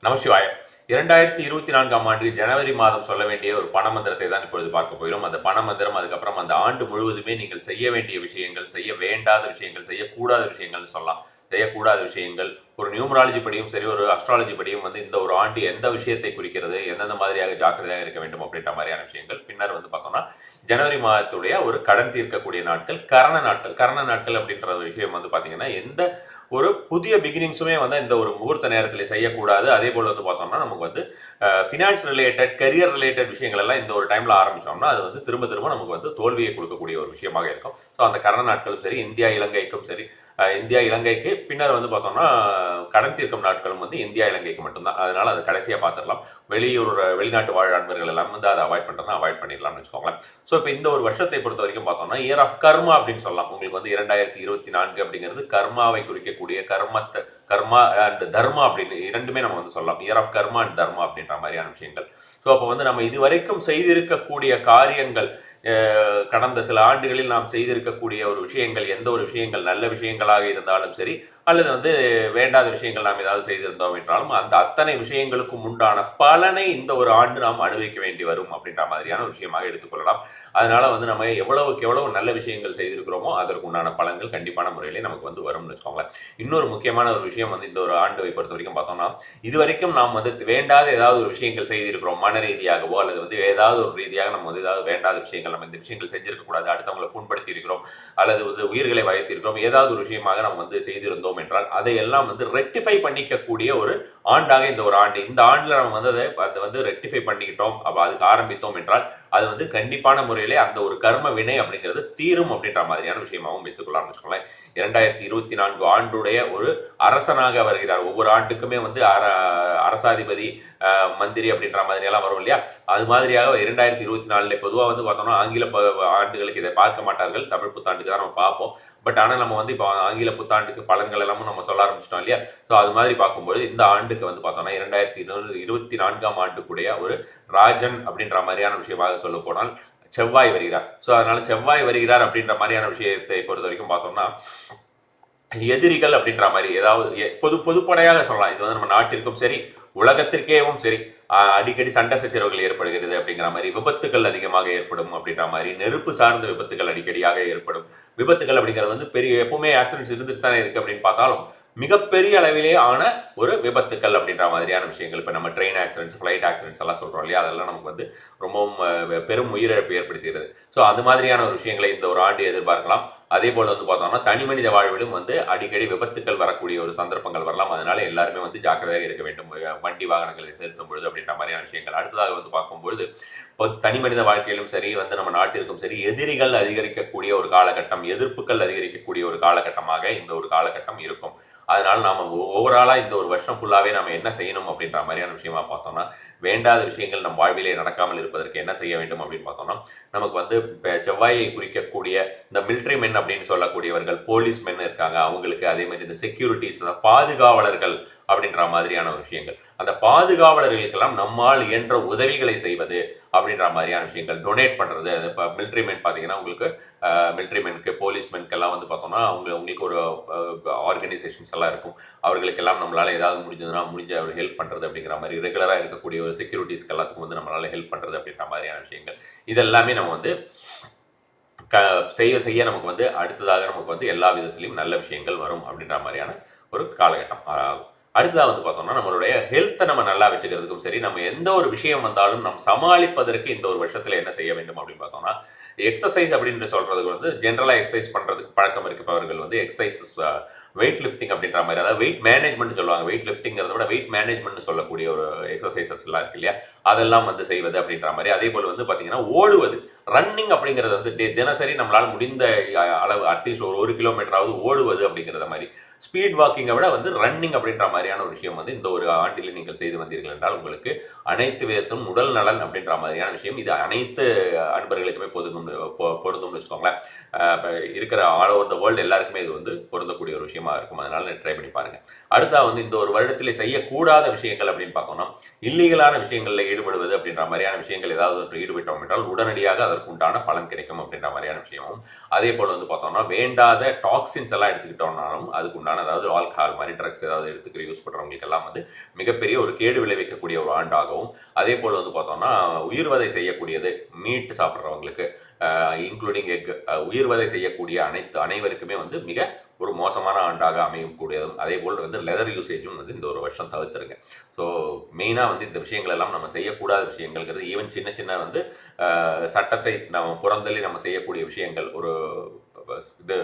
நமசிவாயம். 2024ஆம் ஆண்டு ஜனவரி மாதம் சொல்ல வேண்டிய ஒரு பண மந்திரத்தை தான் இப்பொழுது பார்க்க போகிறோம். அந்த பண மந்திரம், அதுக்கப்புறம் அந்த ஆண்டு முழுவதுமே நீங்கள் செய்ய வேண்டிய விஷயங்கள், செய்ய வேண்டாத விஷயங்கள், செய்யக்கூடாத விஷயங்கள்னு சொல்லலாம். செய்யக்கூடாத விஷயங்கள், ஒரு நியூமராலஜி படியும் சரி, ஒரு அஸ்ட்ராலஜி படியும் வந்து இந்த ஒரு ஆண்டு எந்த விஷயத்தை குறிக்கிறது, எந்தெந்த மாதிரியாக ஜாக்கிரதையாக இருக்க வேண்டும் அப்படின்ற மாதிரியான விஷயங்கள். பின்னர் வந்து பார்த்தோம்னா, ஜனவரி மாதத்துடைய ஒரு கடன் தீர்க்கக்கூடிய நாட்கள், கரண நாட்கள். கரண நாட்கள் அப்படின்ற ஒரு விஷயம் வந்து பார்த்தீங்கன்னா, எந்த ஒரு புதிய பிகினிங்ஸுமே வந்து இந்த ஒரு முகூர்த்த நேரத்தில் செய்யக்கூடாது. அதே போல் வந்து பார்த்தோம்னா, நமக்கு வந்து ஃபினான்ஸ் ரிலேட்டட், கரியர் ரிலேட்டட் விஷயங்கள் எல்லாம் இந்த ஒரு டைமில் ஆரம்பித்தோம்னா, அது வந்து திரும்ப திரும்ப நமக்கு வந்து தோல்வியை கொடுக்கக்கூடிய ஒரு விஷயமாக இருக்கும். ஸோ அந்த கரண நாட்களும் சரி, இந்தியா இலங்கைக்கும் சரி, இந்தியா இலங்கைக்கு பின்னர் வந்து பார்த்தோம்னா கடன் தீர்க்கும் நாட்களும் வந்து இந்தியா இலங்கைக்கு மட்டும்தான். அதனால அதை கடைசியாக பார்த்துடலாம். வெளிநாட்டு வாழ் நண்பர்கள் எல்லாம் வந்து அதை அவாய்ட் பண்ணுறதுனா அவாய்ட் பண்ணிடலாம்னு வச்சுக்கோங்களேன். ஸோ இப்போ இந்த ஒரு வருஷத்தை பொறுத்த வரைக்கும் பார்த்தோம்னா இயர் ஆஃப் கர்மா அப்படின்னு சொல்லலாம். உங்களுக்கு வந்து 2024 அப்படிங்கிறது கர்மாவை குறிக்கக்கூடிய கர்மா அண்ட் தர்மா அப்படின்னு இரண்டுமே நம்ம வந்து சொல்லலாம். இயர் ஆஃப் கர்மா அண்ட் தர்மா அப்படின்ற மாதிரியான விஷயங்கள். ஸோ அப்போ வந்து நம்ம இதுவரைக்கும் செய்திருக்கக்கூடிய காரியங்கள், கடந்த சில ஆண்டுகளில் நாம் செய்திருக்கக்கூடிய ஒரு விஷயங்கள், எந்த ஒரு விஷயங்கள் நல்ல விஷயங்களாக இருந்தாலும் சரி, அல்லது வந்து வேண்டாத விஷயங்கள் நாம் ஏதாவது செய்திருந்தோம் என்றாலும் அந்த அத்தனை விஷயங்களுக்கும் உண்டான பலனை இந்த ஒரு ஆண்டு நாம் அனுபவிக்க வேண்டி வரும் அப்படின்ற மாதிரியான ஒரு விஷயமாக எடுத்துக்கொள்ளலாம். அதனால வந்து நம்ம எவ்வளவுக்கு எவ்வளவு நல்ல விஷயங்கள் செய்திருக்கிறோமோ அதற்கு உண்டான பலன்கள் கண்டிப்பான முறையிலே நமக்கு வந்து வரும்னு வச்சுக்கோங்களேன். இன்னொரு முக்கியமான ஒரு விஷயம் வந்து இந்த ஒரு ஆண்டை பொறுத்த வரைக்கும் பார்த்தோம்னா, இதுவரைக்கும் நாம் வந்து வேண்டாத ஏதாவது ஒரு விஷயங்கள் செய்திருக்கிறோம், மன ரீதியாகவோ அல்லது வந்து ஏதாவது ஒரு ரீதியாக நம்ம வந்து ஏதாவது வேண்டாத விஷயங்கள், நம்ம இந்த விஷயங்கள் செஞ்சிருக்க கூடாது, அடுத்தவங்களை புண்படுத்தி இருக்கிறோம் அல்லது வந்து உயிர்களை வைத்திருக்கிறோம், ஏதாவது ஒரு விஷயமாக நம்ம வந்து செய்திருந்தோம் என்றால் அதையெல்லாம் வந்து ரெக்டிஃபை பண்ணிக்கக்கூடிய ஒரு ஆண்டாக இந்த ஒரு ஆண்டு. இந்த ஆண்டுல நம்ம வந்து அதை வந்து ரெக்டிஃபை பண்ணிக்கிட்டோம், அப்போ அதுக்கு ஆரம்பித்தோம் என்றால் அது வந்து கண்டிப்பான முறையிலே அந்த ஒரு கர்ம வினை அப்படிங்கிறது தீரும் அப்படின்ற மாதிரியான விஷயமாகவும் வைத்துக்கொள்ளலாம்னு வச்சுக்கோங்களேன். 2024 ஆண்டுடைய ஒரு அரசனாக வருகிறார். ஒவ்வொரு ஆண்டுக்குமே வந்து அரசாதிபதி, மந்திரி அப்படின்ற மாதிரி எல்லாம் வரும் இல்லையா? அது மாதிரியாக 2024 பொதுவாக வந்து பார்த்தோம்னா ஆங்கில ஆண்டுகளுக்கு இதை பார்க்க மாட்டார்கள், தமிழ் புத்தாண்டுக்கு தான் நம்ம பார்ப்போம். பட் ஆனால் நம்ம வந்து இப்போ ஆங்கில புத்தாண்டுக்கு பலன்கள் எல்லாமும் நம்ம சொல்ல ஆரம்பிச்சிட்டோம் இல்லையா? ஸோ அது மாதிரி பார்க்கும்போது இந்த ஆண்டுக்கு வந்து பார்த்தோம்னா 2024ஆம் ஆண்டுக்குடைய ஒரு ராஜன் அப்படின்ற மாதிரியான விஷயமாக சொல்ல போனால் செவ்வாய் வருகிறார். ஸோ அதனால செவ்வாய் வருகிறார் அப்படின்ற மாதிரியான விஷயத்தை பொறுத்த வரைக்கும் பார்த்தோம்னா, எதிரிகள் அப்படின்ற மாதிரி ஏதாவது பொதுப்படையாக சொல்லலாம். இது வந்து நம்ம நாட்டிற்கும் சரி, உலகத்திற்கேவும் சரி, அடிக்கடி சண்டை சச்சரவுகள் ஏற்படுகிறது அப்படிங்கிற மாதிரி, விபத்துகள் அதிகமாக ஏற்படும் அப்படின்ற மாதிரி, நெருப்பு சார்ந்த விபத்துகள் அடிக்கடியாக ஏற்படும். விபத்துகள் அப்படிங்கிறது வந்து பெரிய எப்பவுமே ஆக்சிடென்ட்ஸ் இருந்துட்டு தானே இருக்கு அப்படின்னு பார்த்தாலும் மிகப்பெரிய அளவிலே ஆன ஒரு விபத்துக்கள் அப்படின்ற மாதிரியான விஷயங்கள். இப்போ நம்ம ட்ரெயின் ஆக்சிடென்ட்ஸ், ஃப்ளைட் ஆக்சிடென்ட்ஸ் எல்லாம் சொல்கிறோம் இல்லையா? அதெல்லாம் நமக்கு வந்து ரொம்பவும் பெரும் உயிரிழப்பு ஏற்படுத்துகிறது. ஸோ அந்த மாதிரியான ஒரு விஷயங்களை இந்த ஒரு ஆண்டு எதிர்பார்க்கலாம். அதே போல் வந்து பார்த்தோம்னா தனி மனித வாழ்விலும் வந்து அடிக்கடி விபத்துக்கள் வரக்கூடிய ஒரு சந்தர்ப்பங்கள் வரலாம். அதனால எல்லாருமே வந்து ஜாக்கிரதையாக இருக்க வேண்டும், வண்டி வாகனங்களை செலுத்தும் பொழுது அப்படின்ற மாதிரியான விஷயங்கள். அடுத்ததாக வந்து பார்க்கும்பொழுது இப்போ தனி மனித வாழ்க்கையிலும் சரி, வந்து நம்ம நாட்டிற்கும் சரி, எதிரிகள் அதிகரிக்கக்கூடிய ஒரு காலகட்டம், எதிர்ப்புகள் அதிகரிக்கக்கூடிய ஒரு காலகட்டமாக இந்த ஒரு காலகட்டம் இருக்கும். அதனால நாம ஓவராலாக இந்த ஒரு வருஷம் ஃபுல்லாகவே நம்ம என்ன செய்யணும் அப்படின்ற மாதிரியான விஷயமா பார்த்தோம்னா, வேண்டாத விஷயங்கள் நம் வாழ்விலே நடக்காமல் இருப்பதற்கு என்ன செய்ய வேண்டும் அப்படின்னு பார்த்தோம்னா, நமக்கு வந்து செவ்வாயை குறிக்கக்கூடிய இந்த மிலிட்ரி மென் அப்படின்னு சொல்லக்கூடியவர்கள், போலீஸ் மென் இருக்காங்க, அவங்களுக்கு அதே மாதிரி இந்த செக்யூரிட்டிஸ், பாதுகாவலர்கள் அப்படின்ற மாதிரியான ஒரு விஷயங்கள். அந்த பாதுகாவலர்களுக்கெல்லாம் நம்மால் இயன்ற உதவிகளை செய்வது அப்படின்ற மாதிரியான விஷயங்கள், டொனேட் பண்ணுறது. அது இப்போ மிலிட்ரி மென் பார்த்தீங்கன்னா உங்களுக்கு மிலிட்ரி மென்க்கு, போலீஸ் மென்க்கெல்லாம் வந்து பார்த்தோம்னா உங்களுக்கு ஒரு ஆர்கனைசேஷன்ஸ் எல்லாம் இருக்கும். அவர்களுக்கெல்லாம் நம்மளால் ஏதாவது முடிஞ்சதுன்னா முடிஞ்ச ஒரு ஹெல்ப் பண்ணுறது அப்படிங்கிற மாதிரி, ரெகுலராக இருக்கக்கூடிய ஒரு செக்யூரிட்டிஸ்க்கு எல்லாத்துக்கும் வந்து நம்மளால் ஹெல்ப் பண்ணுறது அப்படின்ற மாதிரியான விஷயங்கள். இதெல்லாமே நம்ம வந்து செய்ய செய்ய நமக்கு வந்து அடுத்ததாக நமக்கு வந்து எல்லா விதத்திலையும் நல்ல விஷயங்கள் வரும் அப்படின்ற மாதிரியான ஒரு காலகட்டம் ஆகும். அடுத்ததாக வந்து பார்த்தோம்னா நம்மளுடைய ஹெல்த்தை நம்ம நல்லா வச்சுக்கிறதுக்கும் சரி, நம்ம எந்த ஒரு விஷயம் வந்தாலும் நம்ம சமாளிப்பதற்கு இந்த ஒரு வருஷத்தில் என்ன செய்ய வேண்டும் அப்படின்னு பார்த்தோம்னா, எக்ஸசைஸ் அப்படின்னு சொல்றதுக்கு வந்து ஜென்ரலாக எக்ஸசைஸ் பண்ணுறதுக்கு பழக்கம் இருப்பவர்கள் வந்து எக்ஸசைசஸ், வெயிட் லிஃப்டிங் அப்படின்ற மாதிரி, அதாவது வெயிட் மேனேஜ்மெண்ட் சொல்லுவாங்க. வெயிட் லிஃப்டிங்கிறத விட வெயிட் மேனேஜ்மெண்ட் சொல்லக்கூடிய ஒரு எக்ஸசைசஸ் எல்லாம் இருக்கு இல்லையா? அதெல்லாம் வந்து செய்வது அப்படின்ற மாதிரி. அதே போல் வந்து பார்த்தீங்கன்னா ஓடுவது, ரன்னிங் அப்படிங்கிறது வந்து தினசரி நம்மளால் முடிந்த அளவு அட்லீஸ்ட் ஒரு 1 கிலோமீட்டராவது ஓடுவது அப்படிங்கிறத மாதிரி. ஸ்பீட் வாக்கிங்கை விட வந்து ரன்னிங் அப்படின்ற மாதிரியான ஒரு விஷயம் வந்து இந்த ஒரு ஆண்டில் நீங்கள் செய்து வந்தீர்கள் என்றால் உங்களுக்கு அனைத்து விதத்திலும் உடல் நலன் அப்படின்ற மாதிரியான விஷயம் இது அனைத்து அன்பர்களுக்குமே பொருந்தும்னு வச்சுக்கோங்களேன். இருக்கிற ஆல் ஓவர் த வேர்ல்டு எல்லாருக்குமே இது வந்து பொருந்தக்கூடிய ஒரு விஷயமா இருக்கும். அதனால ட்ரை பண்ணி பாருங்க. அடுத்தா வந்து இந்த ஒரு வருடத்தில் செய்யக்கூடாத விஷயங்கள் அப்படின்னு பார்த்தோம்னா, இல்லீகலான விஷயங்களில் ஈடுபடுவது அப்படின்ற மாதிரியான விஷயங்கள் ஏதாவது ஒன்று ஈடுபட்டோம் என்றால் உடனடியாக அதற்கு உண்டான பலன் கிடைக்கும் அப்படின்ற மாதிரியான விஷயமும், அதே போல் வந்து பார்த்தோம்னா வேண்டாத டாக்ஸின்ஸ் எல்லாம் எடுத்துக்கிட்டோம்னாலும் அதுக்கு உண்டான, அதாவது ஆல்கஹால் மாதிரி ட்ரக்ஸ் ஏதாவது யூஸ் பண்ணுறவங்களுக்கு எல்லாம் வந்து மிகப்பெரிய ஒரு கேடு விளைவிக்கக்கூடிய ஒரு ஆண்டாகவும், அதே போல் வந்து பார்த்தோம்னா உயிர்வதை செய்யக்கூடியது மீட் சாப்பிட்றவங்களுக்கு இன்க்ளூடிங் எக் உயிர்வதை செய்யக்கூடிய அனைவருக்குமே வந்து மிக ஒரு மோசமான ஆண்டாக அமையக்கூடியதும், அதே போல் வந்து லெதர் யூசேஜும் வந்து இந்த ஒரு வருஷம் தவிர்த்துருங்க. ஸோ மெயினாக வந்து இந்த விஷயங்கள் எல்லாம் நம்ம செய்யக்கூடாத விஷயங்கள்ங்கிறது, ஈவன் சின்ன சின்ன வந்து சட்டத்தை நம்ம புறந்தள்ளி நம்ம செய்யக்கூடிய விஷயங்கள், ஒரு இது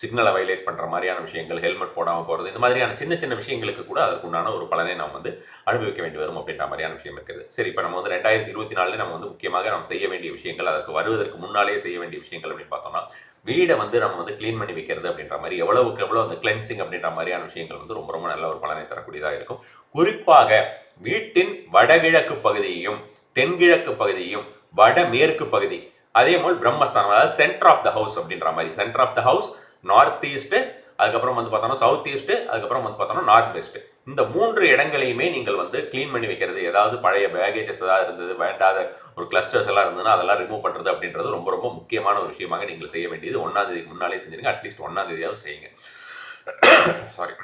சிக்னலை வைலேட் பண்ணுற மாதிரியான விஷயங்கள், ஹெல்மெட் போடாமல் போகிறது, இந்த மாதிரியான சின்ன சின்ன விஷயங்களுக்கு கூட அதற்குண்டான ஒரு பலனை நம்ம வந்து அனுபவிக்க வேண்டி வரும் அப்படின்ற மாதிரியான விஷயம் இருக்குது. சரி, இப்போ நம்ம வந்து 2024 நம்ம வந்து முக்கியமாக நம்ம செய்ய வேண்டிய விஷயங்கள், அதற்கு வருவதற்கு முன்னாலே செய்ய வேண்டிய விஷயங்கள் அப்படின்னு பார்த்தோம்னா, வீடை வந்து நம்ம வந்து க்ளீன் பண்ணி வைக்கிறது அப்படின்ற மாதிரி, எவ்வளவுக்கு எவ்வளோ அந்த கிளென்சிங் அப்படின்ற மாதிரியான விஷயங்கள் வந்து ரொம்ப ரொம்ப நல்ல ஒரு பலனை தரக்கூடியதாக இருக்கும். குறிப்பாக வீட்டின் வடகிழக்கு பகுதியையும் தென்கிழக்கு பகுதியையும் வடமேற்கு பகுதி, அதே போல் பிரம்மஸ்தானம், அதாவது சென்டர் ஆஃப் த ஹவுஸ் அப்படின்ற மாதிரி, centre of the house, north east, அதுக்கப்புறம் வந்து பார்த்தோம்னா சவுத் ஈஸ்ட், அதுக்கப்புறம் வந்து பார்த்தோம்னா நார்த் வெஸ்ட், இந்த 3 இடங்களையுமே நீங்கள் வந்து க்ளீன் பண்ணி வைக்கிறது, ஏதாவது பழைய பேகேஜஸ் ஏதாவது இருந்தது, வேண்டாத ஒரு கிளஸ்டர்ஸ் எல்லாம் இருந்ததுன்னா அதெல்லாம் ரிமூவ் பண்ணுறது அப்படின்றது ரொம்ப ரொம்ப முக்கியமான ஒரு விஷயமாக நீங்கள் செய்ய வேண்டியது. 1ஆம் தேதிக்கு முன்னாலே செஞ்சிருங்க. அட்லீஸ்ட் 1ஆம் தேதியாவது செய்யுங்க. சாரி,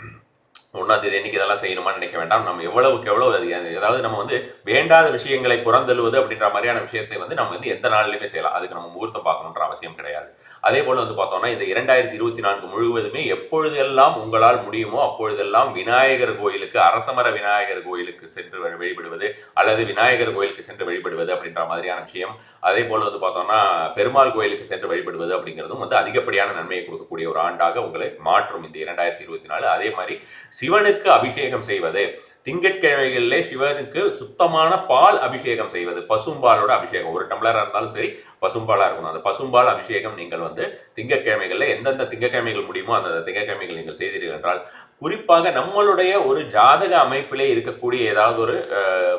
1ஆம் தேதி அன்னைக்கு இதெல்லாம் செய்யணுமான்னு நினைக்க வேண்டாம். நம்ம எவ்வளவுக்கு எவ்வளவு அதாவது நம்ம வந்து வேண்டாத விஷயங்களை புறந்தள்ளுவது அப்படின்ற மாதிரியான விஷயத்தை வந்து நம்ம வந்து எந்த நாளிலுமே செய்யலாம். அதுக்கு நம்ம முகூர்த்தம் பார்க்கணுன்ற அவசியம் கிடையாது. அதே போல வந்து பார்த்தோம்னா இந்த 2024 முழுவதுமே எப்பொழுதெல்லாம் உங்களால் முடியுமோ அப்பொழுதெல்லாம் விநாயகர் கோயிலுக்கு, அரசமர விநாயகர் கோயிலுக்கு சென்று வழிபடுவது, அல்லது விநாயகர் கோயிலுக்கு சென்று வழிபடுவது அப்படின்ற மாதிரியான விஷயம். அதே போல வந்து பார்த்தோம்னா பெருமாள் கோயிலுக்கு சென்று வழிபடுவது அப்படிங்கிறதும் வந்து அதிகப்படியான நன்மையை கொடுக்கக்கூடிய ஒரு ஆண்டாக உங்களை மாற்றும் இந்த 2024. அதே மாதிரி சிவனுக்கு அபிஷேகம் செய்வது, திங்கட்கிழமைகளிலே சிவனுக்கு சுத்தமான பால் அபிஷேகம் செய்வது, பசும்பாலோட அபிஷேகம், ஒரு டம்ளராக இருந்தாலும் சரி பசும்பாலா இருக்கணும். அந்த பசும்பால் அபிஷேகம் நீங்கள் வந்து திங்கட்கிழமைகளில் எந்தெந்த திங்கட்கிழமைகள் முடியுமோ அந்த திங்கட்கிழமைகள் நீங்கள் செய்தீர்கள் என்றால், குறிப்பாக நம்மளுடைய ஒரு ஜாதக அமைப்பிலே இருக்கக்கூடிய ஏதாவது ஒரு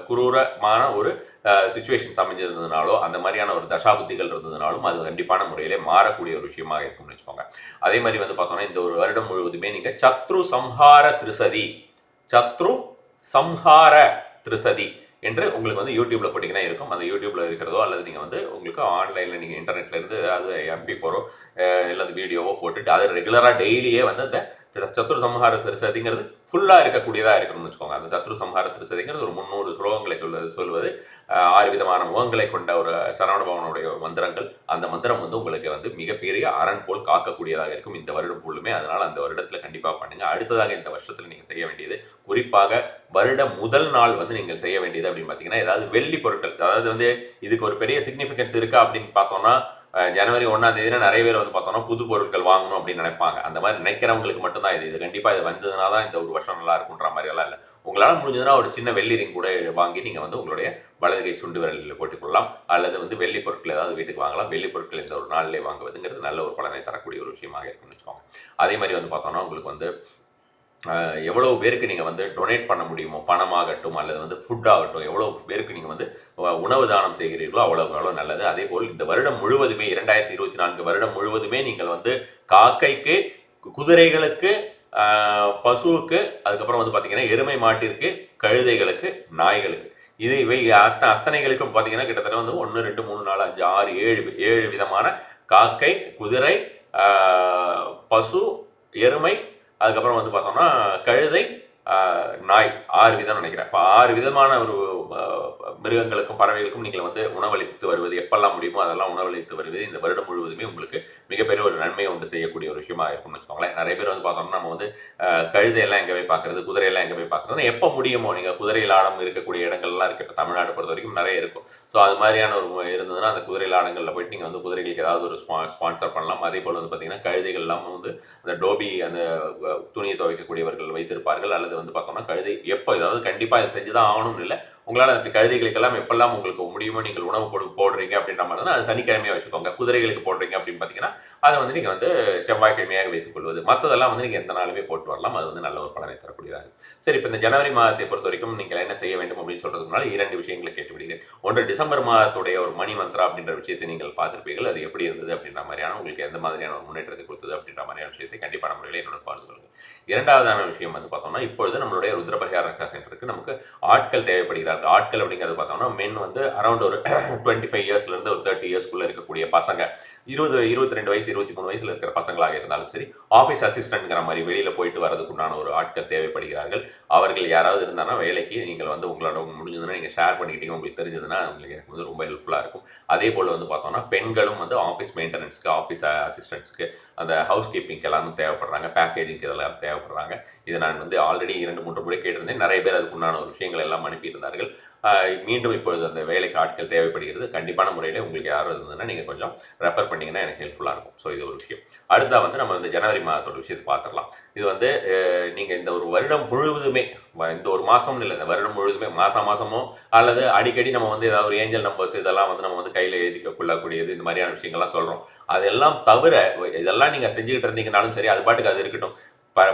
குரூரமான ஒரு சிச்சுவேஷன்ஸ் அமைஞ்சிருந்ததுனாலோ, அந்த மாதிரியான ஒரு தசாபுத்திகள் இருந்ததுனாலும் அது கண்டிப்பான முறையிலே மாறக்கூடிய ஒரு விஷயமாக இருக்கும்னு வச்சுக்கோங்க. அதே மாதிரி வந்து பார்த்தோம்னா இந்த ஒரு வருடம் முழுவதுமே நீங்கள் சத்ரு சம்ஹார திரிசதி, சத்ரு சம்ஹார திரிசதி என்று உங்களுக்கு வந்து யூடியூப்ல போட்டிங்கன்னா இருக்கும். அந்த யூடியூப்ல இருக்கிறதோ அல்லது நீங்கள் வந்து உங்களுக்கு ஆன்லைனில் நீங்கள் இன்டர்நெட்ல இருந்து அது MP4 அல்லது வீடியோவோ போட்டுட்டு அதை ரெகுலராக டெய்லியே வந்து அந்த சத்ரு சம்ஹார திரிசதிங்கிறது ஃபுல்லாக இருக்கக்கூடியதாக இருக்கணும்னு வச்சுக்கோங்க. அந்த சத்ரு சம்ஹார திரிசதிங்கிறது ஒரு 300 ஸ்லோகங்களை சொல்வது 6 விதமான முகங்களை கொண்ட ஒரு சரவண பவனுடைய மந்திரங்கள். அந்த மந்திரம் வந்து உங்களுக்கு வந்து மிகப்பெரிய அரண் போல் காக்கக்கூடியதாக இருக்கும் இந்த வருடம் ஃபுல்லுமே. அதனால் அந்த வருடத்தில் கண்டிப்பாக பண்ணுங்க. அடுத்ததாக இந்த வருஷத்தில் நீங்கள் செய்ய வேண்டியது, குறிப்பாக வருட முதல் நாள் வந்து நீங்கள் செய்ய வேண்டியது அப்படின்னு பார்த்தீங்கன்னா, ஏதாவது வெள்ளி பொருட்கள், அதாவது வந்து இதுக்கு ஒரு பெரிய சிக்னிஃபிகன்ஸ் இருக்கா அப்படின்னு பார்த்தோம்னா, ஜனவரி 1ஆம் தேதினா நிறைய பேர் வந்து பார்த்தோம்னா புது பொருட்கள் வாங்கணும் அப்படின்னு நினைப்பாங்க. அந்த மாதிரி நினைக்கிறவங்களுக்கு மட்டும்தான் இது கண்டிப்பாக இது வந்ததுனா தான் இந்த ஒரு வருஷம் நல்லா இருக்குன்ற மாதிரியெல்லாம் இல்லை. உங்களால் முடிஞ்சதுன்னா ஒரு சின்ன வெள்ளி ரிங் கூட வாங்கி நீங்கள் வந்து உங்களுடைய வலது கை சுண்டு விரலில் போட்டுக்கொள்ளலாம், அல்லது வந்து வெள்ளி பொருட்கள் ஏதாவது வீட்டுக்கு வாங்கலாம். வெள்ளி பொருட்கள் இந்த ஒரு நாளிலே வாங்குவதுங்கிறது நல்ல ஒரு பலனை தரக்கூடிய ஒரு விஷயமாக இருக்குன்னு வச்சுக்கோங்க. அதே மாதிரி வந்து பார்த்தோம்னா உங்களுக்கு வந்து எவ்வளவு பேருக்கு நீங்கள் வந்து டொனேட் பண்ண முடியுமோ, பணமாகட்டும் அல்லது வந்து ஃபுட் ஆகட்டும், எவ்வளோ பேருக்கு நீங்கள் வந்து உணவு தானம் செய்கிறீர்களோ அவ்வளோ நல்லது. அதே போல் இந்த வருடம் முழுவதுமே 2024 வருடம் முழுவதுமே நீங்கள் வந்து காக்கைக்கு, குதிரைகளுக்கு, பசுவுக்கு, அதுக்கப்புறம் வந்து பார்த்தீங்கன்னா எருமை மாட்டிற்கு, கழுதைகளுக்கு, நாய்களுக்கு, இவை அத்தனைகளுக்கும் பார்த்தீங்கன்னா கிட்டத்தட்ட வந்து 1 2 3 4 5 6 7 விதமான காக்கை, குதிரை, பசு, எருமை, அதுக்கப்புறம் வந்து பார்த்தோம்னா கழுதை, நாய், 6 விதம் நினைக்கிறேன். இப்போ 6 விதமான ஒரு மிருகங்களுக்கும் பறவைகளுக்கும் நீங்கள் வந்து உணவளித்து வருவது, எப்பெல்லாம் முடியுமோ அதெல்லாம் உணவளித்து வருவது இந்த வருடம் முழுவதுமே உங்களுக்கு மிகப்பெரிய ஒரு நன்மையை உண்டு செய்யக்கூடிய ஒரு விஷயமா இருக்கும்னு வச்சுக்கோங்களேன். நிறைய பேர் வந்து பார்த்தோம்னா நம்ம வந்து கழுதையெல்லாம் எங்கே போய் பார்க்குறது, குதிரையெல்லாம் எங்கே போய் பார்க்குறதுன்னா, எப்போ முடியுமோ நீங்கள் குதிரை லாடம் இருக்கக்கூடிய இடங்கள்லாம் இருக்குது. இப்போ தமிழ்நாடு பொறுத்த வரைக்கும் நிறைய இருக்கும். ஸோ அது மாதிரியான ஒரு இருந்ததுன்னா அந்த குதிரை லாடங்களில் போயிட்டு நீங்கள் வந்து குதிரைகளுக்கு ஏதாவது ஒரு ஸ்பான்சர் பண்ணலாம். அதே போல் வந்து பார்த்தீங்கன்னா கழுதைகள்லாம் வந்து அந்த டோபி, அந்த துணியை துவைக்கக்கூடியவர்கள் வைத்திருப்பார்கள். அல்லது வந்து பார்த்தோம்னா கழுதை எப்போ ஏதாவது கண்டிப்பாக இதை செஞ்சு தான் ஆகணும்னு இல்லை, உங்களால் அப்படி கழுதைகளுக்கெல்லாம் எப்பெல்லாம் உங்களுக்கு முடியுமோ நீங்கள் உணவு போடுறீங்க அப்படின்ற மாதிரி தான் அது சனிக்கிழமையாக வச்சுக்கோங்க. குதிரைகளுக்கு போடுறீங்க அப்படின்னு பார்த்தீங்கன்னா அதை வந்து நீங்கள் வந்து செவ்வாய்க்கிழமையாக வைத்துக் கொள்வது, மற்றதெல்லாம் வந்து நீங்கள் எந்த நாளுமே போட்டு வரலாம். அது வந்து நல்ல ஒரு பலனை தரக்கூடியதாக இருக்கும். சரி, இப்போ இந்த ஜனவரி மாதத்தை பொறுத்த வரைக்கும் நீங்கள் என்னென்ன செய்ய வேண்டும் அப்படின்னு சொல்றதுக்கு முன்னாடி 2 விஷயங்களை கேட்டு விடுகிறேன். ஒன்று, டிசம்பர் மாதத்துடைய ஒரு மணி மந்த்ரா அப்படின்ற விஷயத்தை நீங்கள் பார்த்திருப்பீர்கள். அது எப்படி இருந்தது அப்படின்ற மாதிரியான, உங்களுக்கு எந்த மாதிரியான ஒரு முன்னேற்றத்தை கொடுத்தது அப்படின்ற மாதிரியான விஷயத்தை கண்டிப்பான முறையில் என்னோட பகிர்ந்து கொள்ளுங்கள். இரண்டாவதான விஷயம் வந்து பார்த்தோம்னா, இப்பொழுது நம்மளுடைய ருத்ரபரிகார சென்டருக்கு நமக்கு ஆட்கள் தேவைப்படுகிறார்கள். ஆட்கள் அப்படிங்கிறது பார்த்தோம்னா மென் வந்து அரௌண்ட் ஒரு 25 இயர்ஸ்லேருந்து ஒரு 30 இயர்ஸ்க்குள்ளே இருக்கக்கூடிய பசங்க, 22 வயசு 23 வயசுல இருக்கிற பசங்களாக இருந்தாலும் சரி, ஆஃபீஸ் அசிஸ்டன்ட்ங்கிற மாதிரி வெளியில் போயிட்டு வரதுக்குண்டான ஒரு ஆட்கள் தேவைப்படுகிறார்கள். அவர்கள் யாராவது இருந்தாங்கன்னா வேலைக்கு நீங்கள் வந்து உங்களோட முடிஞ்சதுன்னா நீங்கள் ஷேர் பண்ணிக்கிட்டீங்க, உங்களுக்கு தெரிஞ்சதுன்னா உங்களுக்கு எனக்கு வந்து ரொம்ப ஹெல்ப்ஃபுல்லாக இருக்கும். அதே போல் வந்து பார்த்தோம்னா பெண்களும் வந்து ஆஃபீஸ் மெயின்டெனன்ஸ்க்கு, ஆஃபீஸ் அசிஸ்டன்ட்ஸ்க்கு, அந்த ஹவுஸ் கீப்பிங்க்கு எல்லாமே தேவைப்படுறாங்க, பேக்கேஜிங்க்கு இதெல்லாம் தேவைப்படுறாங்க. இதை நான் வந்து ஆல்ரெடி 2-3 முறை கேட்டிருந்தேன். நிறைய பேர் அதுக்குண்டான ஒரு விஷயங்கள் எல்லாம் அனுப்பியிருந்தார்கள். மீண்டும் இப்பொழுது அந்த வேலைக்கு ஆட்கள் தேவைப்படுகிறது. கண்டிப்பான முறையில் உங்களுக்கு யாரும் இருந்ததுன்னா நீங்கள் கொஞ்சம் ரெஃபர் பண்ணிங்கன்னா எனக்கு ஹெல்ப்ஃபுல்லாக இருக்கும். ஸோ இது ஒரு விஷயம். அடுத்தா வந்து நம்ம இந்த ஜனவரி மாதத்தோட விஷயத்தை பார்த்துடலாம். இது வந்து நீங்கள் இந்த ஒரு வருடம் முழுவதுமே, இந்த ஒரு மாதம்னு இல்லை, இந்த வருடம் முழுவதுமே மாதமோ அல்லது அடிக்கடி நம்ம வந்து ஏதாவது ஒரு ஏஞ்சல் நம்பர்ஸ் இதெல்லாம் வந்து நம்ம வந்து கையில் எழுதிக்க கொள்ளக்கூடியது, இந்த மாதிரியான விஷயங்கள்லாம் சொல்கிறோம். அதெல்லாம் தவிர இதெல்லாம் நீங்கள் செஞ்சுக்கிட்டு இருந்தீங்கனாலும் சரி, அது பாட்டுக்கு அது இருக்கட்டும்.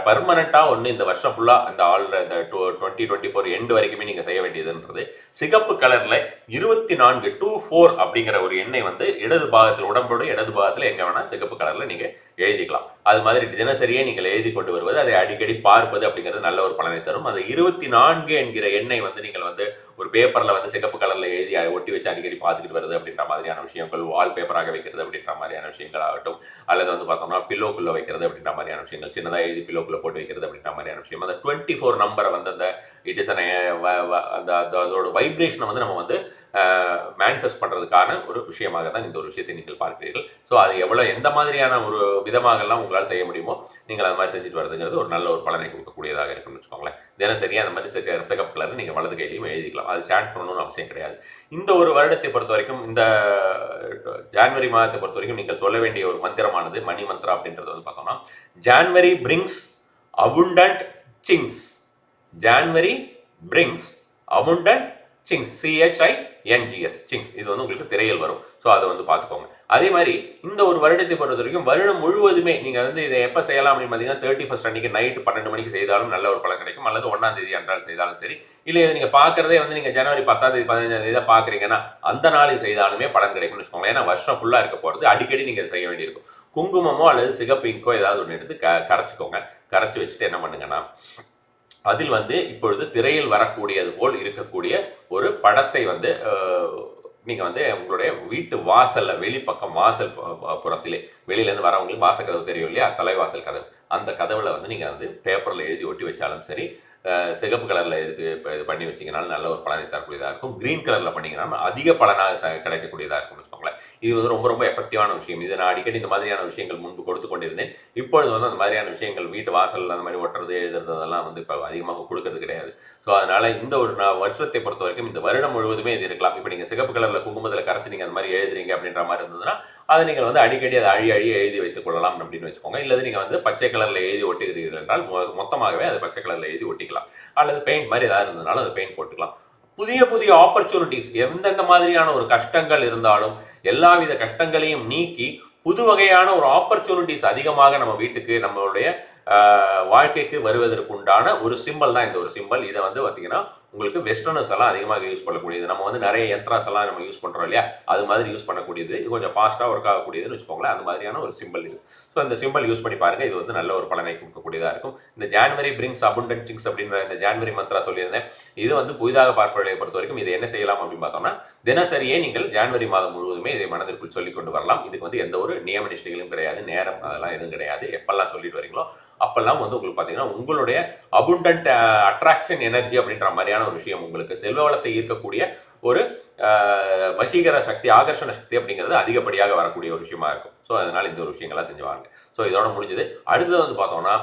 பர்மனெண்ட்டாக ஒன்று இந்த வருஷம் ஃபுல்லாக இந்த இந்த 2024 எண்டு வரைக்குமே நீங்கள் செய்ய வேண்டியதுன்றது, சிகப்பு கலரில் 24 அப்படிங்கிற ஒரு எண்ணை வந்து இடது பாகத்தில், உடம்போட இடது பாகத்தில் எங்கே வேணால் சிகப்பு கலரில் நீங்கள் எழுதிக்கலாம். அது மாதிரி தினசரியே நீங்கள் எழுதி கொண்டு வருவது, அதை அடிக்கடி பார்ப்பது அப்படிங்கிறது நல்ல ஒரு பலனை தரும். அது 24 என்கிற எண்ணை வந்து நீங்கள் வந்து ஒரு பேப்பரில் வந்து சிகப்பு கலரில் எழுதி ஒட்டி வச்சு அடிக்கடி பார்த்துக்கிட்டு வருது அப்படின்ற மாதிரியான விஷயங்கள், வால் பேப்பராக வைக்கிறது அப்படின்ற மாதிரியான விஷயங்கள் ஆகட்டும், அல்லது வந்து பார்த்தோம்னா பில்லோக்குள்ளே வைக்கிறது அப்படின்ற மாதிரியான விஷயங்கள், சின்னதாக எழுதி பில்லோக்குள்ளே போட்டு வைக்கிறது அப்படின்ற மாதிரியான விஷயம், அந்த 24 நம்பரை வந்து அந்த இட் இஸ் அந்த அதோட வைப்ரேஷனை வந்து நம்ம வந்து மேனிஃபெஸ்ட் பண்ணுறதுக்கான ஒரு விஷயமாக தான் இந்த ஒரு விஷயத்தை நீங்கள் பார்க்கிறீர்கள். ஸோ அது எந்த மாதிரியான ஒரு விதமாகலாம் உங்களால் செய்ய முடியுமோ நீங்கள் அது மாதிரி செஞ்சுட்டு வருதுங்கிறது ஒரு நல்ல ஒரு பலனை கொடுக்கக்கூடியதாக இருக்குன்னு வச்சுக்கோங்களேன். தினசரியாக அந்த மாதிரி சிகப்பு கலர் நீங்கள் வலது கையிலையும் எழுதிக்கலாம். அது ஸ்டாண்ட் பண்ணணும்னு அவசியம் கிடையாது. இந்த ஒரு வருடத்தை பொறுத்த வரைக்கும், இந்த ஜான்வரி மாதத்தை பொறுத்த வரைக்கும் நீங்கள் சொல்ல வேண்டிய ஒரு மந்திரமானது, மணி மந்த்ரா அப்படின்றது வந்து பார்த்தோம்னா, January brings abundant chings. January brings abundant chings, CHINGS, chings. இது வந்து உங்களுக்கு திரையில் வரும். ஸோ அதை வந்து பார்த்துக்கோங்க. அதே மாதிரி இந்த ஒரு வருடத்தை பொறுத்த வரைக்கும் வருடம் முழுவதுமே நீங்கள் வந்து இதை எப்போ செய்யலாம் அப்படின்னு பார்த்தீங்கன்னா, 31 அன்றைக்கி நைட்டு 12 மணிக்கு செய்தாலும் நல்ல ஒரு பலன் கிடைக்கும். அல்லது 1ஆம் தேதி அன்றால் செய்தாலும் சரி, இல்லை இதை நீங்கள் பார்க்குறதே வந்து நீங்கள் ஜனவரி 10ஆம் தேதி 15ஆம் தேதி தான் பார்க்குறீங்கன்னா அந்த நாளில் செய்தாலுமே பலன் கிடைக்கும்னு வச்சுக்கோங்க. ஏன்னா வருஷம் ஃபுல்லாக இருக்க போகிறது, அடிக்கடி நீங்கள் செய்ய வேண்டியிருக்கும். குங்குமமோ அல்லது சிகப்பு இங்கோ ஏதாவது ஒன்று எடுத்து கரைச்சிக்கோங்க. கரைச்சி வச்சுட்டு என்ன பண்ணுங்கன்னா, அதில் வந்து இப்பொழுது திரையில் வரக்கூடியது போல் இருக்கக்கூடிய ஒரு படத்தை வந்து நீங்கள் வந்து உங்களுடைய வீட்டு வாசலில், வெளிப்பக்கம் வாசல் புறத்திலே, வெளியிலேருந்து வரவங்களுக்கு வாசல் கதவு தெரியும் இல்லையா, தலைவாசல் கதவு, அந்த கதவில் வந்து நீங்கள் வந்து பேப்பரில் எழுதி ஒட்டி வச்சாலும் சரி, சிகப்பு கலரில் எடுத்து இது பண்ணி வச்சிங்கனாலும் நல்ல ஒரு பலனை தரக்கூடியதாக இருக்கும். க்ரீன் கலரில் பண்ணிங்கன்னா அதிக பலனாக கிடைக்கக்கூடியதாக இருக்கும்னு வச்சுக்கோங்களேன். இது வந்து ரொம்ப ரொம்ப எஃபெக்டிவான விஷயம். இது நான் அடிக்கடி இந்த மாதிரியான விஷயங்கள் முன்பு கொடுத்து கொண்டிருந்தேன். இப்பொழுது வந்து அந்த மாதிரியான விஷயங்கள் வீட்டு வாசலில் அந்த மாதிரி ஒட்டுறது, எழுதுறது அதெல்லாம் வந்து இப்போ அதிகமாக கொடுக்கறது கிடையாது. ஸோ அதனால் இந்த ஒரு வருஷத்தை பொறுத்த வரைக்கும் இந்த வருடம் முழுவதுமே இது இருக்கலாம். இப்போ நீங்கள் சிகப்பு கலரில் குங்குமத்தில் கரைச்சி நீங்கள் அந்த மாதிரி எழுதுறீங்க அப்படின்ற மாதிரி இருந்ததுன்னா, அதை நீங்கள் வந்து அடிக்கடி அதை அழி எழுதி வைத்துக் கொள்ளலாம் அப்படின்னு வச்சுக்கோங்க. இல்லை நீங்கள் வந்து பச்சை கலரில் எழுதி ஒட்டுகிறீர்கள் என்றால் மொத்தமாகவே அதை பச்சை கலரில் எழுதி ஒட்டிக்கலாம். அல்லது பெயிண்ட் மாதிரி ஏதாவது இருந்ததுனாலும் அது பெயிண்ட் போட்டுக்கலாம். புதிய புதிய ஆப்பர்ச்சுனிட்டிஸ், எந்தெந்த மாதிரியான ஒரு கஷ்டங்கள் இருந்தாலும் எல்லாவித கஷ்டங்களையும் நீக்கி புது வகையான ஒரு ஆப்பர்ச்சுனிட்டிஸ் அதிகமாக நம்ம வீட்டுக்கு, நம்மளுடைய வாழ்க்கைக்கு வருவதற்கு உண்டான ஒரு சிம்பல் தான் இந்த ஒரு சிம்பல். இதை வந்து பார்த்தீங்கன்னா உங்களுக்கு வெஸ்டர்னர்ஸ் எல்லாம் அதிகமாக யூஸ் பண்ணக்கூடியது. நம்ம வந்து நிறைய யந்த்ராஸ் எல்லாம் நம்ம யூஸ் பண்ணுறோம் இல்லையா, அது மாதிரி யூஸ் பண்ணக்கூடியது. இது கொஞ்சம் ஃபாஸ்ட்டாக ஒர்க் ஆகக்கூடியதுன்னு வச்சுக்கோங்களேன். அந்த மாதிரியான ஒரு சிம்பல் இது. ஸோ இந்த சிம்பல் யூஸ் பண்ணி பாருங்கள். இது வந்து நல்ல ஒரு பலனை கொடுக்கக்கூடியதாக இருக்கும். இந்த ஜான்வரி பிரிங்ஸ் abundant chings அப்படின்ற இந்த ஜான்வரி மந்த்ரா சொல்லியிருந்தேன். இது வந்து புதிதாக பார்ப்பவர்களை பொறுத்த வரைக்கும் இது என்ன செய்யலாம் அப்படின்னு பார்த்தோம்னா, தினசரியே நீங்கள் ஜான்வரி மாதம் முழுவதுமே இதை மனதிற்குள் சொல்லிக் கொண்டு வரலாம். இதுக்கு வந்து எந்த ஒரு நியம நிஷ்டைகளும் கிடையாது, நேரம் அதெல்லாம் எதுவும் கிடையாது. எப்பெல்லாம் சொல்லிட்டு வரீங்களோ அப்பெல்லாம் வந்து உங்களுக்கு பார்த்தீங்கன்னா உங்களுடைய abundant அட்ராக்ஷன் எனர்ஜி அப்படின்ற மாதிரியான ஒரு விஷயம், உங்களுக்கு செல்வ வளத்தை ஈர்க்கக்கூடிய ஒரு வசீகர சக்தி, ஆகர்ஷண சக்தி அப்படிங்கிறது அதிகப்படியாக வரக்கூடிய ஒரு விஷயமா இருக்கும். ஸோ அதனால இந்த ஒரு விஷயங்கள்லாம் செஞ்சு வாங்க. ஸோ இதோட முடிஞ்சது. அடுத்தது வந்து பார்த்தோம்னா,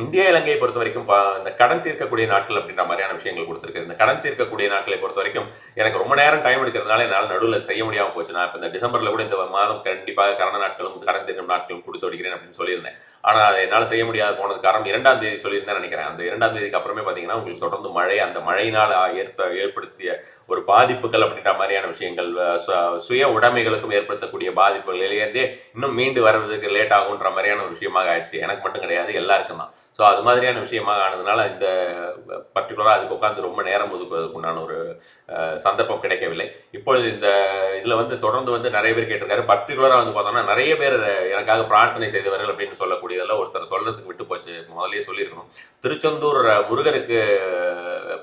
இந்தியா இலங்கையை பொறுத்த வரைக்கும் இந்த கடன் தீர்க்கக்கூடிய நாட்கள் அப்படின்ற மாதிரியான விஷயங்கள் கொடுத்துருக்கு. இந்த கடன் தீர்க்கக்கூடிய நாட்களை பொறுத்த வரைக்கும் எனக்கு ரொம்ப நேரம் டைம் எடுக்கிறதுனால என்னால் நடுவில் செய்ய முடியாமல் போச்சு. நான் இப்போ இந்த டிசம்பரில் கூட இந்த மாதம் கண்டிப்பாக கடன் நாட்களும் கடன் தீர்க்கும் நாட்களும் கொடுத்து விடுகிறேன் அப்படின்னு சொல்லியிருந்தேன். ஆனால் அதை என்னால் செய்ய முடியாது போனது காரணம் 2ஆம் தேதி சொல்லியிருந்தேன் நினைக்கிறேன். அந்த 2ஆம் தேதிக்கு அப்புறமே பார்த்தீங்கன்னா உங்களுக்கு தொடர்ந்து மழை, அந்த மழையினால் ஏற்படுத்திய ஒரு பாதிப்புகள் அப்படின்ற மாதிரியான விஷயங்கள், சுய உடைமைகளுக்கும் ஏற்படுத்தக்கூடிய பாதிப்புகளிலேருந்தே இன்னும் மீண்டு வர்றதுக்கு லேட் ஆகுன்ற மாதிரியான ஒரு விஷயமாக ஆயிடுச்சு. எனக்கு மட்டும் கிடையாது, எல்லாருக்கும் தான். ஸோ அது மாதிரியான விஷயமாக ஆனதுனால இந்த பர்டிகுலராக அதுக்கு உட்காந்து ரொம்ப நேரம் ஒதுக்குவதற்கு உண்டான ஒரு சந்தர்ப்பம் கிடைக்கவில்லை. இப்பொழுது இந்த இதில் வந்து தொடர்ந்து வந்து நிறைய பேர் கேட்டிருக்காரு. பர்டிகுலராக வந்து பார்த்தோம்னா நிறைய பேர் எனக்காக பிரார்த்தனை செய்தவர்கள் அப்படின்னு சொல்லக்கூடியதெல்லாம் ஒருத்தர் சொல்றதுக்கு விட்டு போச்சு. முதல்லயே சொல்லியிருக்கணும். திருச்செந்தூர் முருகருக்கு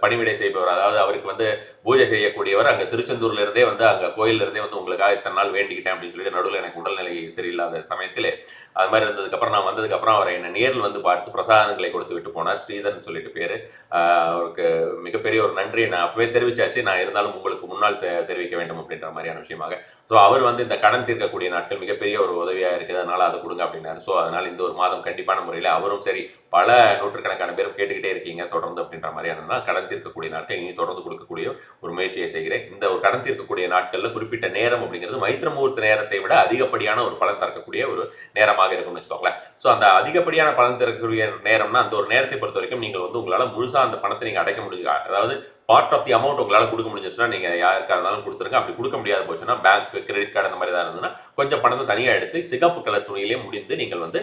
பணிவிடை செய்பவர், அதாவது அவருக்கு வந்து பூஜை செய்யக்கூடியவர் அங்கே திருச்செந்தூர்ல இருந்தே வந்து அங்கே கோயில்ல இருந்தே வந்து உங்களுக்காக இத்தனை நாள் வேண்டிக்கிட்டேன் அப்படின்னு சொல்லிட்டு நடுவில் எனக்கு உடல்நிலை சரியில்லாத சமயத்தில் அது மாதிரி இருந்ததுக்கப்புறம் நான் வந்ததுக்கப்புறம் அவரை என்னை நேரில் வந்து பார்த்து பிரசாதங்களை கொடுத்து விட்டு போனார். ஸ்ரீதர்னு சொல்லிட்டு பேர். அவருக்கு மிகப்பெரிய ஒரு நன்றியை நான் அப்பவே தெரிவிச்சாச்சு. நான் இருந்தாலும் உங்களுக்கு முன்னால் தெரிவிக்க வேண்டும் அப்படின்ற மாதிரியான விஷயமாக. ஸோ அவர் வந்து இந்த கடன் தீர்க்கக்கூடிய நாட்கள் மிகப்பெரிய ஒரு உதவியாக இருக்குது, அதனால் அதை கொடுங்க அப்படின்னாரு. ஸோ அதனால் இந்த ஒரு மாதம் கண்டிப்பான முறையில் அவரும் சரி, பல நூற்றுக்கணக்கான பேரும் கேட்டுக்கிட்டே இருக்கீங்க தொடர்ந்து அப்படின்ற மாதிரியானதுனால் கடன் தீர்க்கக்கூடிய நாட்கள் இனி தொடர்ந்து கொடுக்கக்கூடிய ஒரு முயற்சியை செய்கிறேன். இந்த ஒரு கடன் தீர்க்கக்கூடிய நாட்களில் குறிப்பிட்ட நேரம் அப்படிங்கிறது மைத்திர முகூர்த்த நேரத்தை விட அதிகப்படியான ஒரு பலன் தரக்கூடிய ஒரு நேரமாக இருக்கும்னு வச்சுக்கோங்களேன். ஸோ அந்த அதிகப்படியான பலன் தரக்கூடிய நேரம்னா அந்த ஒரு நேரத்தை பொறுத்த வரைக்கும் நீங்கள் வந்து உங்களால் முழுசாக அந்த பணத்தை நீங்கள் அடைக்க முடியும். அதாவது பார்ட் ஆஃப் தி அமௌண்ட் உங்களால் கொடுக்க முடிஞ்சிச்சுன்னா நீங்கள் யாருக்காக இருந்தாலும் கொடுத்துருங்க. அப்படி கொடுக்க முடியாத போச்சுன்னா பேங்க், கிரெடிட் கார்டு அந்த மாதிரி தான் இருந்ததுன்னா கொஞ்சம் பணத்தை தனியாக எடுத்து சிகப்பு கலர் துணியிலே முடிந்து நீங்கள் வந்து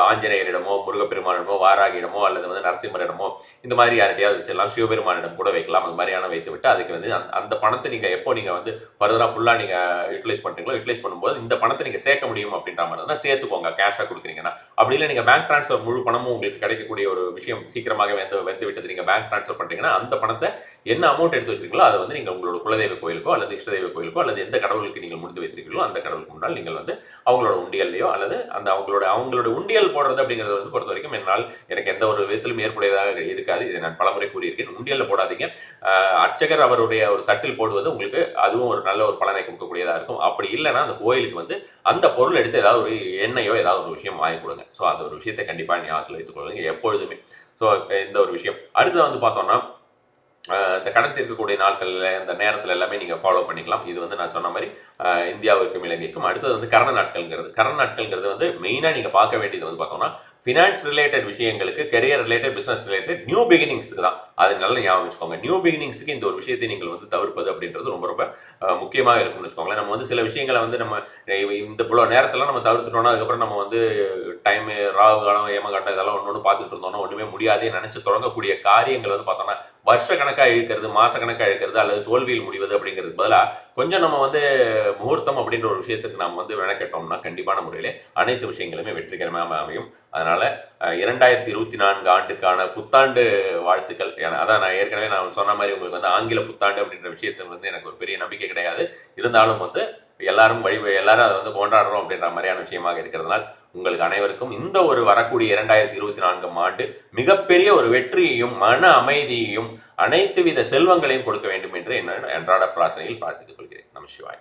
ஆஞ்சநேயரிடமோ, முருகப்பெருமானிடமோ, வாராகியிடமோ அல்லது வந்து நரசிம்மரிடமோ இந்த மாதிரி யார்கிட்டையாவது வச்சிடலாம். சிவபெருமானிடம் கூட வைக்கலாம். அது மாதிரியான வைத்து விட்டு அதுக்கு வந்து அந்த பணத்தை நீங்கள் எப்போ நீங்கள் வந்து ஃபர்தராக ஃபுல்லாக நீங்கள் யூட்டிலைஸ் பண்ணுறீங்களோ, யூட்டிலைஸ் பண்ணும்போது இந்த பணத்தை நீங்கள் சேர்க்க முடியும் அப்படின்ற மாதிரி தான் சேர்த்துக்கோங்க. கேஷாக கொடுக்குறீங்கன்னா அப்படி இல்லை நீங்கள் பேங்க் ட்ரான்ஸ்ஃபர் முழு பணமும் உங்களுக்கு கிடைக்கக்கூடிய ஒரு விஷயம் சீக்கிரமாக வந்து விட்டது நீங்கள் பேங்க் ட்ரான்ஸ்ஃபர் பண்ணுறீங்கன்னா அந்த பணத்தை என்ன அமௌண்ட் எடுத்து வச்சிருக்கீங்களோ அதை வந்து நீங்கள் உங்களோட குலதெய்வ கோயிலுக்கோ அல்லது இஷ்டதெய்வ கோயிலுக்கோ அல்லது எந்த கடவுளுக்கு நீங்கள் முடிந்து வைத்திருக்கீங்களோ அந்த கடவுளுக்கு முன்னால் நீங்கள் வந்து அவங்களோட உண்டியல்லையோ அல்லது அந்த அவங்களோட உண்டியல் போடுறது அப்படிங்கிறது வந்து பொறுத்த வரைக்கும் எனக்கு எந்த ஒரு விதத்திலும் ஏற்புடையதாக இருக்காது. இதை நான் பலமுறை கூறியிருக்கேன். உண்டியலில் போடாதீங்க. அர்ச்சகர் அவருடைய ஒரு தட்டில் போடுவது உங்களுக்கு அதுவும் ஒரு நல்ல ஒரு பலனை கொடுக்கக்கூடியதாக இருக்கும். அப்படி இல்லைன்னா அந்த கோயிலுக்கு வந்து அந்த பொருள் எடுத்து ஏதாவது ஒரு எண்ணெயோ ஏதாவது ஒரு விஷயம் வாங்கி கொடுங்க. ஸோ அந்த ஒரு விஷயத்தை கண்டிப்பாக ஞாபகத்தில் வைத்துக் கொள்ளுங்க எப்பொழுதுமே. ஸோ இந்த ஒரு விஷயம். அடுத்து வந்து பார்த்தோம்னா இந்த கடன் தீர்க்கக்கூடிய நாட்களில் இந்த நேரத்தில் எல்லாமே நீங்கள் ஃபாலோ பண்ணிக்கலாம். இது வந்து நான் சொன்ன மாதிரி இந்தியாவிற்கும் இலங்கைக்கும். அடுத்தது வந்து கரண நாட்கள்ங்கிறது வந்து மெயினாக நீங்கள் பார்க்க வேண்டியது வந்து பார்த்தோம்னா ஃபினான்ஸ் ரிலேட்டட் விஷயங்களுக்கு, career related, business related, new பிகினிங்ஸுக்கு தான். அது நல்லா ஞாபகம் வச்சுக்கோங்க. நியூ பிகினிங்ஸுக்கு இந்த ஒரு விஷயத்தை நீங்கள் வந்து தவிர்ப்பது அப்படின்றது ரொம்ப ரொம்ப முக்கியமாக இருக்கும்னு வச்சுக்கோங்களேன். நம்ம வந்து சில விஷயங்களை வந்து நம்ம இந்த இவ்வளோ நேரத்தெல்லாம் நம்ம தவிர்த்துட்டோம்னா அதுக்கப்புறம் நம்ம வந்து டைமு, ராகு காலம், ஏமகாட்டம் இதெல்லாம் ஒன்று பார்த்துக்கிட்டு இருந்தோம்னா ஒன்றுமே முடியாதே நினச்சி தொடங்கக்கூடிய காரியங்கள் வந்து பார்த்தோம்னா வருஷ கணக்காக இழுக்கிறது, மாச கணக்காக இழுக்கிறது அல்லது தோல்வியில் முடிவது அப்படிங்கிறதுக்கு பதிலாக கொஞ்சம் நம்ம வந்து முகூர்த்தம் அப்படின்ற ஒரு விஷயத்துக்கு நம்ம வந்து மெனக்கெட்டோம்னா கண்டிப்பான முறையிலே அனைத்து விஷயங்களுமே வெற்றிகரமாக அமையும். அதனால 2024 ஆண்டுக்கான புத்தாண்டு வாழ்த்துக்கள். அதான் நான் ஏற்கனவே நான் சொன்ன மாதிரி உங்களுக்கு வந்து ஆங்கில புத்தாண்டு அப்படின்ற விஷயத்தில் வந்து எனக்கு ஒரு பெரிய நம்பிக்கை கிடையாது. இருந்தாலும் வந்து எல்லாரும் அதை வந்து கொண்டாடுறோம் அப்படின்ற மாதிரியான விஷயமாக இருக்கிறதுனால் உங்களுக்கு அனைவருக்கும் இந்த ஒரு வரக்கூடிய 2024 ஆண்டு மிகப்பெரிய ஒரு வெற்றியையும் மன அமைதியையும் அனைத்து வித செல்வங்களையும் கொடுக்க வேண்டும் என்று அன்றாட பிரார்த்தனையில் பிரார்த்தித்துக் கொள்கிறேன். நம சிவாய.